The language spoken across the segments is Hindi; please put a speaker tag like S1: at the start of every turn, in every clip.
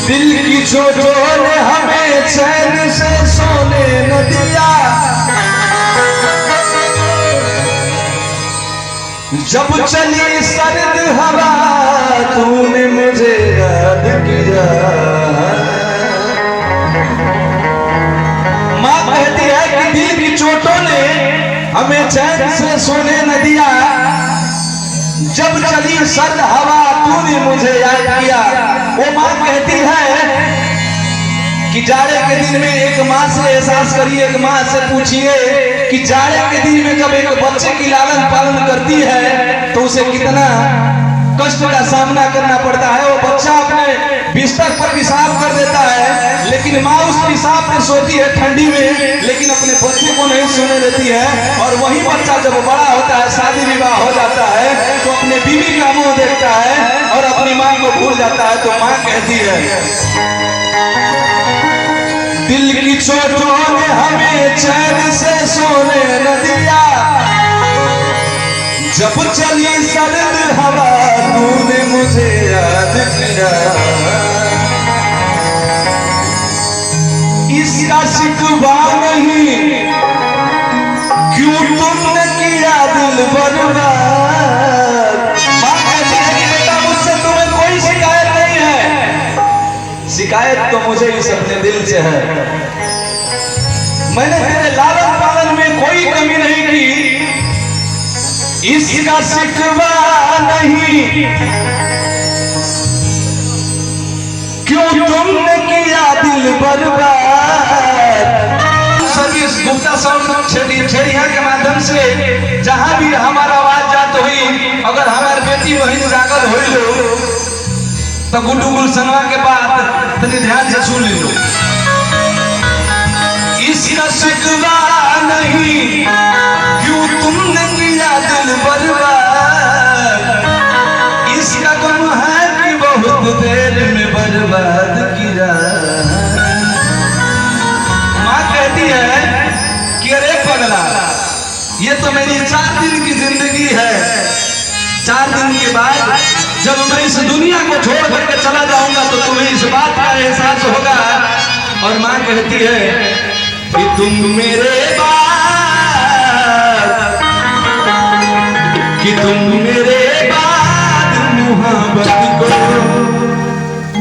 S1: दिल की चोटों ने हमें चैन से सोने न दिया, जब चली सर्द हवा तूने मुझे याद किया। माँ कहती है कि दिल की चोटों ने हमें चैन से सोने न दिया, जब चली सर्द हवा तूने मुझे याद किया। वो माँ कहती है कि जाड़े के दिन में एक माँ से एहसास करिए, एक माँ से पूछिए कि जाड़े के दिन में जब एक बच्चे की लालन पालन करती है तो उसे कितना कष्ट का सामना करना पड़ता है। वो बच्चा अपने बिस्तर पर पेशाब कर देता है, लेकिन माँ उस पेशाब में सोती है ठंडी में, लेकिन अपने बच्चे को नहीं सोने देती है। और वही बच्चा जब बड़ा होता है, शादी विवाह हो जाता है, तो अपने बीवी का मुंह देखता है और अपनी माँ को भूल जाता है। तो माँ कहती है दिल की चोटों ने हमें चैन से सोने न दिया, जब चली सर्द हवा तूने मुझे याद किया। इसका शिकवा नहीं क्यों तुमने किया दिल बर्बाद। माँ कहती है कि बेटा मुझसे तुम्हें कोई शिकायत नहीं है, शिकायत तो मुझे इस अपने दिल से है। मैंने तेरे लालन पालन में कोई कमी नहीं की, इसका शिकवा नहीं क्यों तुमने किया दिल बर्बाद। सर्विस गुप्ता साउंड छेड़िया के माध्यम से जहां भी हमारा आवाज जात हुई, अगर हमारे बेटी बहन जागल हो लो तो गुड्डू गुलशनवा के बात तनी ध्यान से सुन लो। इसका शिकवा नहीं क्यों तुमने किया दिल बर्बाद, इसका गम है कि बहुत देर में बर्बाद किया। माँ कहती है कि अरे पगला, ये तो मेरी 4 दिन की जिंदगी है, 4 दिन के बाद जब मैं इस दुनिया को छोड़ करके चला जाऊंगा तो तुम्हें इस बात का एहसास होगा। और माँ कहती है कि तुम मेरे बाद, कि तुम मेरे बाद मोहब्बत को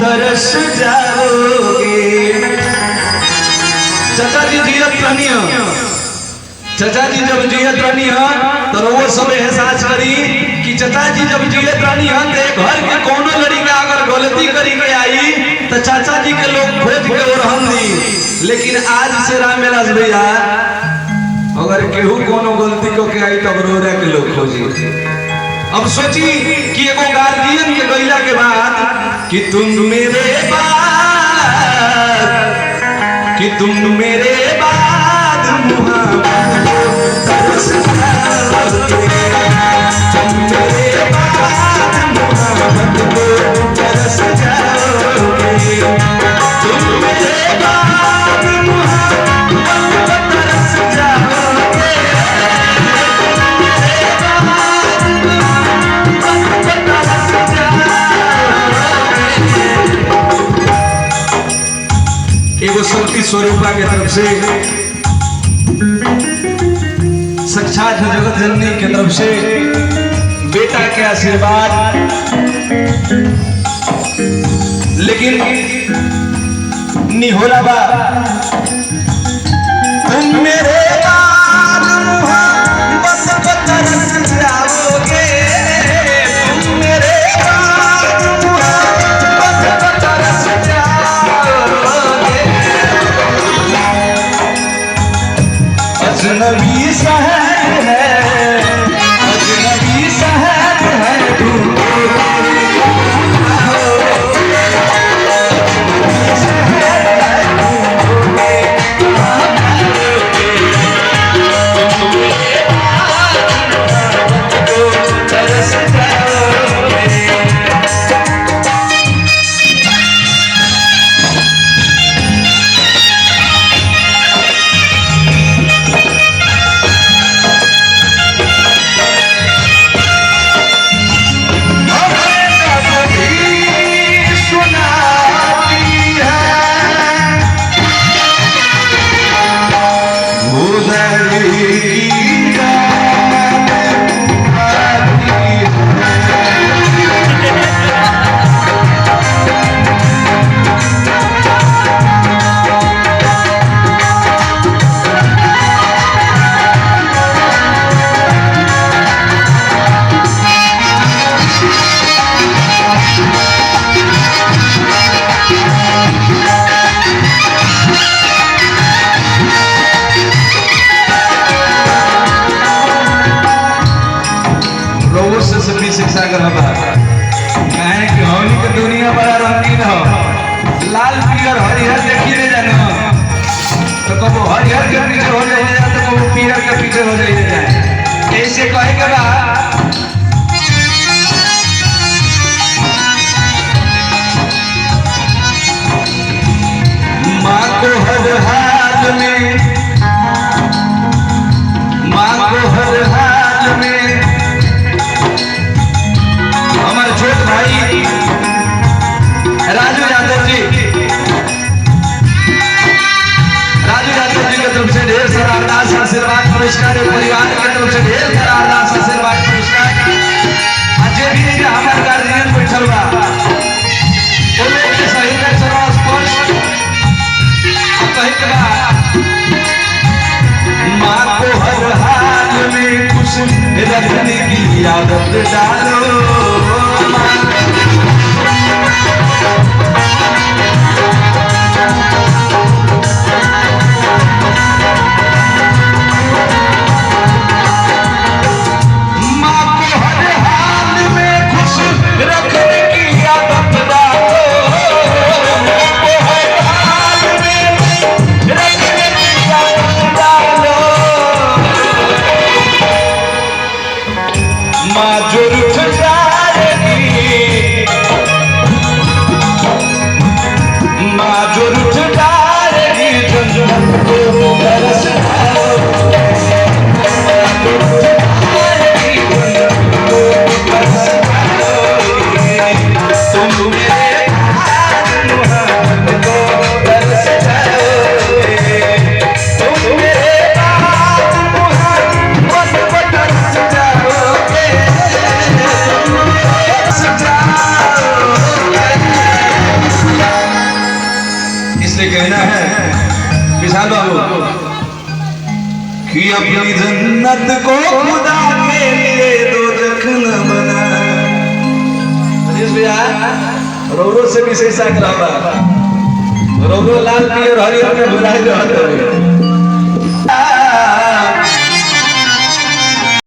S1: तरस जाओगे। चाचा जी जियत रहनी, चाचा जी जब जियत रहनी तो वो सब एहसास करी कि चाचा जी जब जियत रहनी तो घर के कोनो लड़का अगर गलती करी के आई तो चाचा जी के लोग खोज के और हम दी। लेकिन आज से रामेलास भैया अगर केहू कोनो गलती को के आई तब रोरा के लोग खोजी। अब सोची कि एगो गार्जियन के गईला के बाद कि तुम मेरे बाद, कि तुम मेरे बाद मोहब्बत को तरस जाओगे, तुम मेरे बाद मोहब्बत को तरस जाओगे, तुम मेरे बाद मोहब्बत को तरस जाओगे, मेरे बाद मोहब्बत को तरस जाओगे। एगो शक्ति स्वरूपा के तरफ से, साक्षात जगत जननी के तरफ से बेटा के आशीर्वाद। लेकिन निहोरा बा तुम मेरे बाद मोहब्बत को तरस जाओगे, तुम मेरे बाद मोहब्बत को तरस जाओगे। अजनबी शहर है, अजनबी शहर है तू, शहर है तू। लाल पियर हरिहर देखी ले जाना तो कबो हरिहर के पीछे हो जाइए तो कबो पियर के पीछे हो जाइए। कैसे कहे के बा माँ को हर हाल में, माँ को हर हाल में हमारे छोट भाई राजू यादव जी की तरफ से ढेर सारा अरदास आशीर्वाद पुरस्कार, परिवार की तरफ से ढेर सारा अरदास आशीर्वाद पुरस्कार। आज भी हमारे गार्जियन बैठल बा बोले कि सही में चलो स्पष्ट कहे के बाद माँ को हर हाल में खुश रखने की आदत डालो। कहना है विशाल बाबू कि अपनी जन्नत को खुदा के लिए दोजख न बना। रोरो से विशेष आग्रह, रोरो लाल पियर हरिहर में बुलाए जाते